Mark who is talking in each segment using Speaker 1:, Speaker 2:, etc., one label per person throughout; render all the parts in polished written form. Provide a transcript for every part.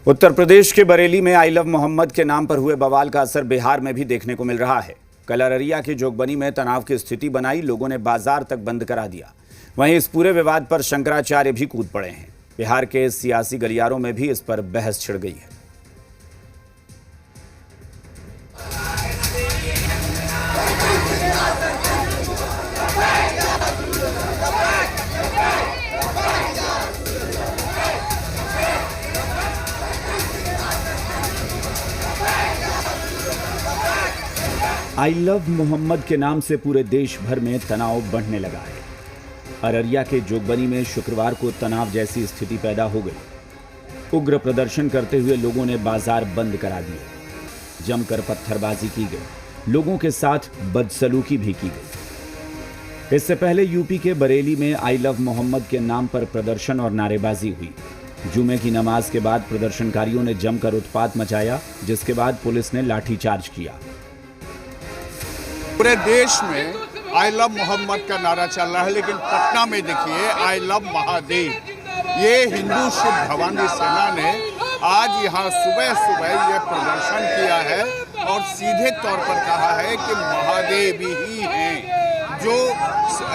Speaker 1: उत्तर प्रदेश के बरेली में आई लव मोहम्मद के नाम पर हुए बवाल का असर बिहार में भी देखने को मिल रहा है। कल अररिया के जोगबनी में तनाव की स्थिति बनाई, लोगों ने बाजार तक बंद करा दिया। वहीं इस पूरे विवाद पर शंकराचार्य भी कूद पड़े हैं। बिहार के सियासी गलियारों में भी इस पर बहस छिड़ गई है। आई लव मोहम्मद के नाम से पूरे देश भर में तनाव बढ़ने लगा है। अररिया के जोगबनी में शुक्रवार को तनाव जैसी स्थिति पैदा हो गई। उग्र प्रदर्शन करते हुए लोगों ने बाजार बंद करा दिए। जमकर पत्थरबाजी की गई, लोगों के साथ बदसलूकी भी की गई। इससे पहले यूपी के बरेली में आई लव मोहम्मद के नाम पर प्रदर्शन और नारेबाजी हुई। जुमे की नमाज के बाद प्रदर्शनकारियों ने जमकर उत्पात मचाया, जिसके बाद पुलिस ने लाठीचार्ज किया।
Speaker 2: पूरे देश में आई लव मोहम्मद का नारा चल रहा है, लेकिन पटना में देखिए आई लव महादेव। ये हिंदू शिव भवानी सेना ने आज यहाँ सुबह सुबह ये प्रदर्शन किया है और सीधे तौर पर कहा है कि महादेव ही हैं जो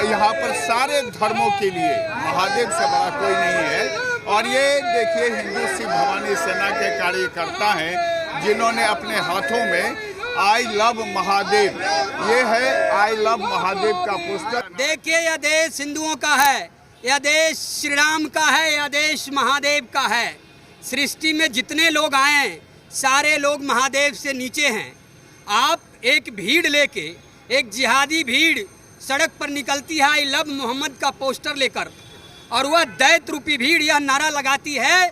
Speaker 2: यहाँ पर सारे धर्मों के लिए, महादेव से बड़ा कोई नहीं है। और ये देखिए हिंदू शिव भवानी सेना के कार्यकर्ता हैं जिन्होंने अपने हाथों में आई लव महादेव, ये है आई लव महादेव का पोस्टर।
Speaker 3: देखिए यह देश हिंदुओं का है, यह देश श्री राम का है, यह देश महादेव का है। सृष्टि में जितने लोग आए हैं सारे लोग महादेव से नीचे हैं। आप एक भीड़ लेके, एक जिहादी भीड़ सड़क पर निकलती है आई लव मोहम्मद का पोस्टर लेकर, और वह दैत्य रूपी भीड़ यह नारा लगाती है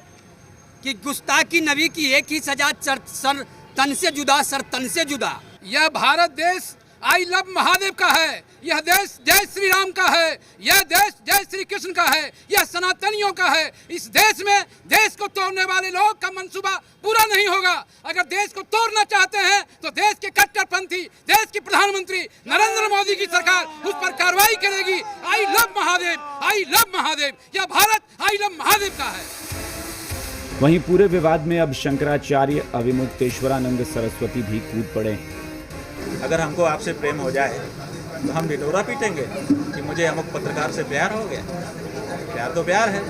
Speaker 3: कि गुस्ताखी नबी की एक ही सजा, सर तन से जुदा, सर तन से जुदा।
Speaker 4: यह भारत देश आई लव महादेव का है, यह देश जय श्री राम का है, यह देश जय श्री कृष्ण का है, यह सनातनियों का है। इस देश में देश को तोड़ने वाले लोग का मंसूबा पूरा नहीं होगा। अगर देश को तोड़ना चाहते हैं तो देश के कट्टरपंथी, देश के प्रधानमंत्री नरेंद्र मोदी की सरकार उस पर कार्रवाई करेगी। I love Mahadev, I love Mahadev, यह भारत आई लव महादेव का है।
Speaker 1: वहीं पूरे विवाद में अब शंकराचार्य अविमुक्तेश्वरानंद सरस्वती भी कूद पड़े।
Speaker 5: अगर हमको आपसे प्रेम हो जाए तो हम ढिढोरा पीटेंगे कि मुझे अमुक पत्रकार से प्यार हो गया। प्यार तो प्यार है।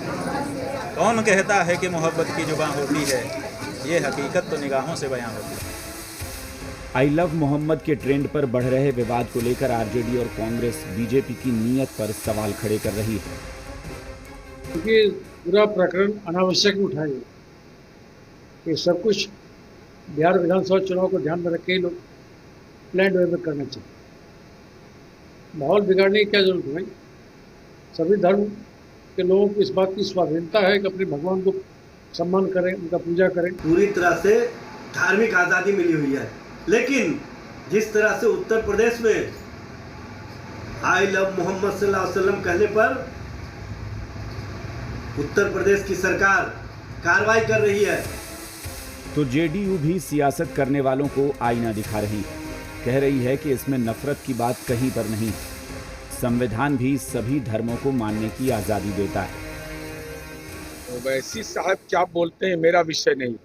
Speaker 5: कौन कहता है कि मोहब्बत की जुबान होती है, ये हकीकत तो निगाहों से बयां होती है।
Speaker 1: आई लव मोहम्मद के ट्रेंड पर बढ़ रहे विवाद को लेकर आरजेडी और कांग्रेस बीजेपी की नीयत पर सवाल खड़े कर रही है।
Speaker 6: क्योंकि पूरा प्रकरण अनावश्यक उठाए कि सब कुछ बिहार विधानसभा चुनाव को ध्यान में रख के लोग प्लान वे में करना चाहिए। माहौल बिगाड़ने की क्या जरूरत है भाई? सभी धर्म के लोगों को इस बात की स्वाधीनता है कि अपने भगवान को सम्मान करें, उनका पूजा करें।
Speaker 7: पूरी तरह से धार्मिक आज़ादी मिली हुई है, लेकिन जिस तरह से उत्तर प्रदेश में आई लव मोहम्मद सल्लल्लाहु अलैहि वसल्लम कहने पर उत्तर प्रदेश की सरकार कार्रवाई कर रही है,
Speaker 1: तो जेडीयू भी सियासत करने वालों को आईना दिखा रही है। कह रही है कि इसमें नफरत की बात कहीं पर नहीं। संविधान भी सभी धर्मों को मानने की आजादी देता है।
Speaker 4: ओवैसी साहब क्या बोलते हैं मेरा विषय नहीं,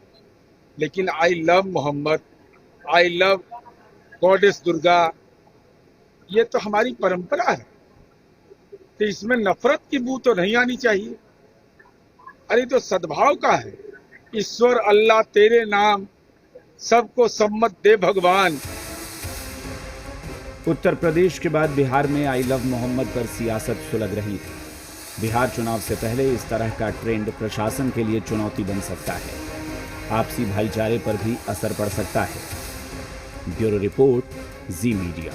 Speaker 4: लेकिन I love Mohammad, I love goddess Durga, ये तो हमारी परंपरा है, तो इसमें नफरत की बू तो नहीं आनी चाहिए। अरे तो सद्भाव का है। ईश्वर अल्लाह तेरे नाम, सबको सम्मत दे भगवान।
Speaker 1: उत्तर प्रदेश के बाद बिहार में आई लव मोहम्मद पर सियासत सुलग रही है। बिहार चुनाव से पहले इस तरह का ट्रेंड प्रशासन के लिए चुनौती बन सकता है। आपसी भाईचारे पर भी असर पड़ सकता है। ब्यूरो रिपोर्ट, जी मीडिया।